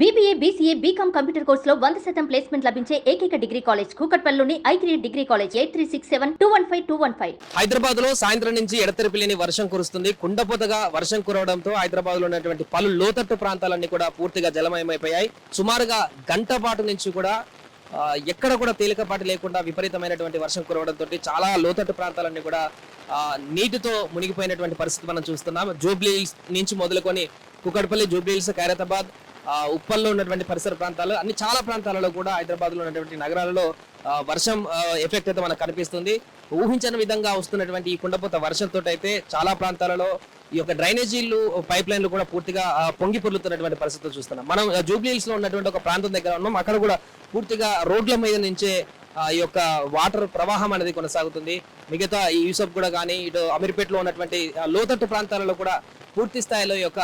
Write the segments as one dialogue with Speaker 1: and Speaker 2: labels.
Speaker 1: BBA, BCA, BCom computer కోర్సులో 100% placement లభించే ఏకైక డిగ్రీ కాలేజ్ కూకట్పల్లిలోని I3 డిగ్రీ కాలేజ్ 8367215215.
Speaker 2: హైదరాబాద్ లో సాయంత్రం నుంచి ఎడతెరిపిలేని వర్షం కురుస్తుంది. కుండపోతగా వర్షం కురవడంతో హైదరాబాద్ లో ఉన్నటువంటి పలు లోతట్టు ప్రాంతాలన్నీ కూడా పూర్తిగా జలమయమైపోయాయి. సుమారుగా గంట పాటు నుంచి కూడా ఎక్కడ కూడా తేలికపాటి లేకుండా విపరీతమైనటువంటి వర్షం కురవడంతో చాలా లోతట్టు ప్రాంతాలన్నీ కూడా నీటితో మునిగిపోయినటువంటి పరిస్థితి మనం చూస్తున్నాం. జూబ్లీ హిల్స్ నుంచి మొదలుకొని కుకట్పల్లి, జూబ్లీ హిల్స్, ఖైరతాబాద్, ఉప్పల్లో ఉన్నటువంటి పరిసర ప్రాంతాలు అన్ని చాలా ప్రాంతాలలో కూడా హైదరాబాద్ లో ఉన్నటువంటి నగరాలలో వర్షం ఎఫెక్ట్ అయితే మనకు కనిపిస్తుంది. ఊహించని విధంగా వస్తున్నటువంటి ఈ కుండపోత వర్షంతో అయితే చాలా ప్రాంతాలలో ఈ యొక్క డ్రైనేజీలు, పైప్ లైన్లు కూడా పూర్తిగా పొంగి పొర్లుతున్నటువంటి పరిస్థితులు చూస్తున్నాం. మనం జూబ్లీ హిల్స్ లో ఉన్నటువంటి ఒక ప్రాంతం దగ్గర ఉన్నాం. అక్కడ కూడా పూర్తిగా రోడ్ల మీద నుంచే ఈ యొక్క వాటర్ ప్రవాహం అనేది కొనసాగుతుంది. మిగతా ఈ యూసఫ్ కూడా కానీ ఇటు అమీర్పేటలో ఉన్నటువంటి లోతట్టు ప్రాంతాలలో కూడా పూర్తి స్థాయిలో ఈ యొక్క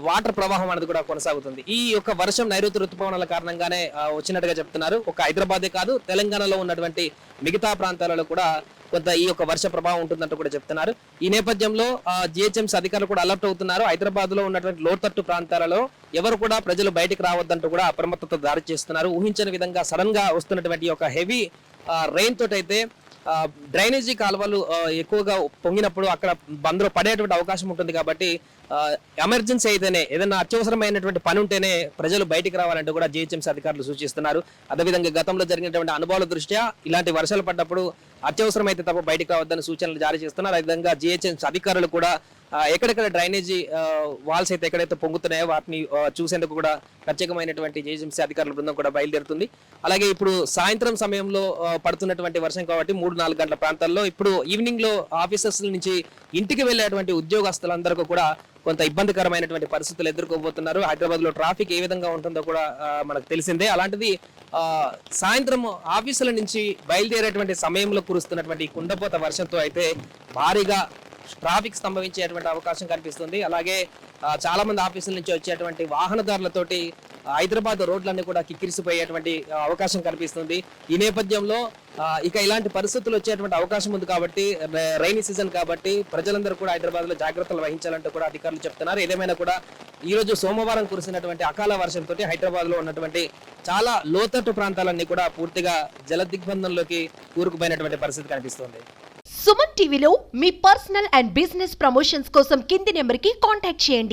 Speaker 2: వాటర్ ప్రవాహం అనేది కూడా కొనసాగుతుంది. ఈ యొక్క వర్షం నైరుతి రుతుపవనాల కారణంగానే వచ్చినట్టుగా చెప్తున్నారు. ఒక హైదరాబాదే కాదు, తెలంగాణలో ఉన్నటువంటి మిగతా ప్రాంతాలలో కూడా కొంత ఈ యొక్క వర్ష ప్రభావం ఉంటుందంటూ కూడా చెప్తున్నారు. ఈ నేపథ్యంలో జిహెచ్ఎంసీ అధికారులు కూడా అలర్ట్ అవుతున్నారు. హైదరాబాద్ లో ఉన్నటువంటి లోతట్టు ప్రాంతాలలో ఎవరు కూడా ప్రజలు బయటికి రావద్దంటూ కూడా అప్రమత్తత దారి చేస్తున్నారు. ఊహించని విధంగా సడన్ గా వస్తున్నటువంటి ఒక హెవీ రెయిన్ తోటి అయితే డ్రైనేజీ కాలువలు ఎక్కువగా పొంగినప్పుడు అక్కడ బంద్లో పడేటువంటి అవకాశం ఉంటుంది. కాబట్టి ఎమర్జెన్సీ అయితేనే, ఏదైనా అత్యవసరమైనటువంటి పని ఉంటేనే ప్రజలు బయటికి రావాలంటూ కూడా జిహెచ్ఎంసీ అధికారులు సూచిస్తున్నారు. అదేవిధంగా గతంలో జరిగినటువంటి అనుభవాల దృష్ట్యా ఇలాంటి వర్షాలు పడ్డప్పుడు అత్యవసరమైతే తప్ప బయటికి రావద్దని సూచనలు జారీ చేస్తున్నారు. అదేవిధంగా జిహెచ్ఎంసీ అధికారులు కూడా ఎక్కడెక్కడ డ్రైనేజీ వాల్స్ అయితే ఎక్కడైతే పొంగుతున్నాయో వాటిని చూసేందుకు కూడా ప్రత్యేకమైనటువంటి జిహెచ్ఎంసీ అధికారుల బృందం కూడా బయలుదేరుతుంది. అలాగే ఇప్పుడు సాయంత్రం సమయంలో పడుతున్నటువంటి వర్షం కాబట్టి 3-4 గంటల ప్రాంతాల్లో ఇప్పుడు ఈవినింగ్ లో ఆఫీసర్స్ నుంచి ఇంటికి వెళ్ళేటువంటి ఉద్యోగస్తులందరికీ కూడా కొంత ఇబ్బందికరమైనటువంటి పరిస్థితులు ఎదుర్కోబోతున్నారు. హైదరాబాద్ లో ట్రాఫిక్ ఏ విధంగా ఉంటుందో కూడా మనకు తెలిసిందే. అలాంటిది సాయంత్రం ఆఫీసుల నుంచి బయలుదేరేటువంటి సమయంలో కురుస్తున్నటువంటి కుండపోత వర్షంతో అయితే భారీగా ట్రాఫిక్ స్తంభించేటువంటి అవకాశం కనిపిస్తుంది. అలాగే చాలా మంది ఆఫీసుల నుంచి వచ్చేటువంటి వాహనదారులతోటి హైదరాబాద్ రోడ్లన్నీ కూడా కిక్కిరిసిపోయేటువంటి అవకాశం కనిపిస్తుంది. ఈ నేపథ్యంలో ఇక ఇలాంటి పరిస్థితులు వచ్చేటువంటి అవకాశం ఉంది కాబట్టి, రైనీ సీజన్ కాబట్టి ప్రజలందరూ కూడా హైదరాబాద్ లో జాగ్రత్తలు వహించాలంటూ కూడా అధికారులు చెప్తున్నారు. ఏదేమైనా కూడా ఈ రోజు సోమవారం కురిసినటువంటి అకాల వర్షంతో హైదరాబాద్ లో ఉన్నటువంటి చాలా లోతట్టు ప్రాంతాలన్నీ కూడా పూర్తిగా జల దిగ్బంధంలోకి కూరుకుపోయినటువంటి పరిస్థితి కనిపిస్తుంది.
Speaker 3: సుమన్ టీవీలో మీ పర్సనల్ అండ్ బిజినెస్ ప్రమోషన్స్ కోసం కింది నెంబర్కి కాంటాక్ట్ చేయండి.